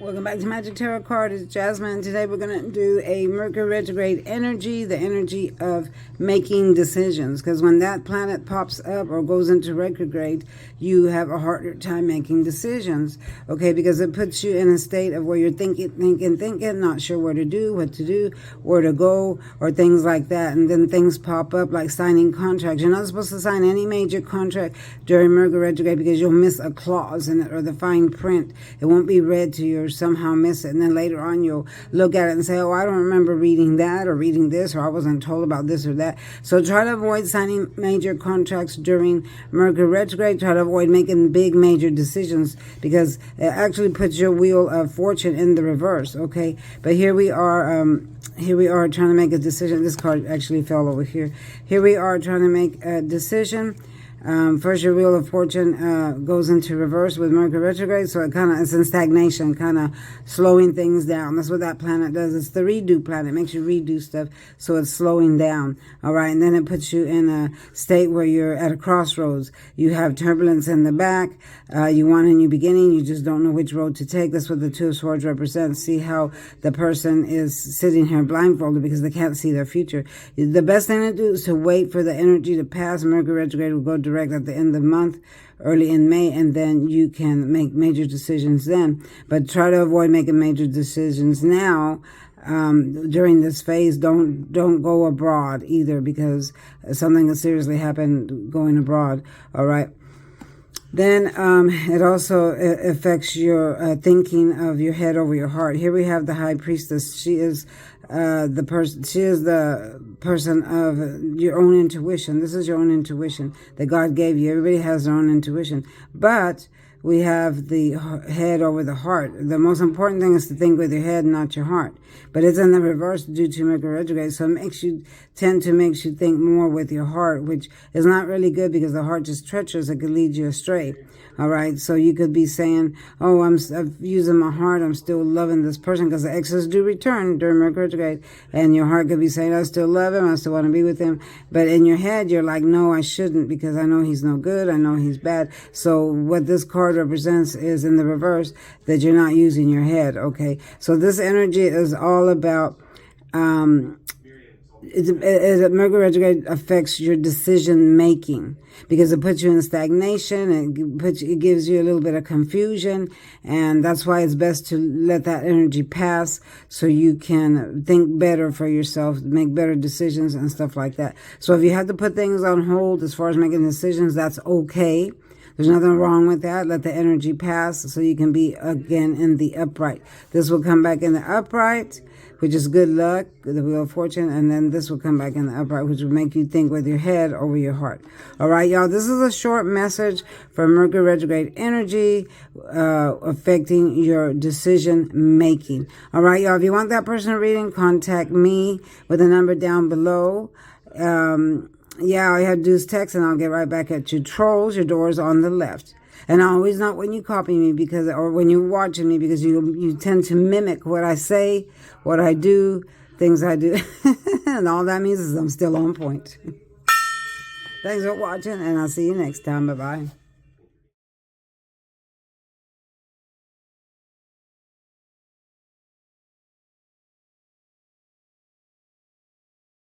Welcome back to Magic Tarot Card. It's Jasmine. Today we're going to do a Mercury Retrograde energy, the energy of making decisions. Because when that planet pops up or goes into retrograde, you have a harder time making decisions. Okay, because it puts you in a state of where you're thinking, not sure what to do, where to go, or things like that. And then things pop up like signing contracts. You're not supposed to sign any major contract during Mercury Retrograde because you'll miss a clause in it or the fine print. It won't be read to you or somehow miss it, and then later on you'll look at it and say, oh, I don't remember reading that or reading this, or I wasn't told about this or that. So try to avoid signing major contracts during Mercury Retrograde. Try to avoid making big major decisions because it actually puts your wheel of fortune in the reverse. Okay, but here we are trying to make a decision. This card actually fell over here. Here we are trying to make a decision. First, your wheel of fortune goes into reverse with Mercury retrograde, so it's in stagnation, kind of slowing things down. That's what that planet does. It's the redo planet. It makes you redo stuff, so it's slowing down. All right, and then it puts you in a state where you're at a crossroads. You have turbulence in the back. You want a new beginning. You just don't know which road to take. That's what the Two of Swords represents. See how the person is sitting here blindfolded because they can't see their future. The best thing to do is to wait for the energy to pass. Mercury retrograde will go direct at the end of the month, early in May, and then you can make major decisions then. But try to avoid making major decisions now. During this phase, don't go abroad either because something will seriously happen going abroad. All right. Then it also affects your thinking of your head over your heart. Here we have the High Priestess. She is the person. She is the person of your own intuition. This is your own intuition that God gave you. Everybody has their own intuition, but we have the head over the heart. The most important thing is to think with your head, not your heart. But it's in the reverse due to Mercury retrograde, so it makes you think more with your heart, which is not really good because the heart is treacherous. It could lead you astray. All right, so you could be saying, oh, I'm using my heart. I'm still loving this person because the exes do return during Mercury retrograde. And your heart could be saying, I still love him. I still want to be with him. But in your head, you're like, no, I shouldn't because I know he's no good. I know he's bad. So what this card represents is in the reverse that you're not using your head. Okay, so this energy is all about Mercury retrograde affects your decision making because it puts you in stagnation. It gives you a little bit of confusion, and that's why it's best to let that energy pass so you can think better for yourself, make better decisions and stuff like that. So if you have to put things on hold as far as making decisions, that's okay. There's nothing wrong with that. Let the energy pass so you can be again in the upright. This will come back in the upright, which is good luck, the Wheel of Fortune, and then this will come back in the upright, which will make you think with your head over your heart. All right, y'all, this is a short message for Mercury retrograde energy affecting your decision making. All right, y'all, if you want that personal reading, contact me with the number down below. Yeah, all you have to do is text and I'll get right back at you. Trolls, your door is on the left. And always not when you copy me or when you're watching me because you tend to mimic what I say, what I do, things I do. And all that means is I'm still on point. Thanks for watching and I'll see you next time. Bye-bye.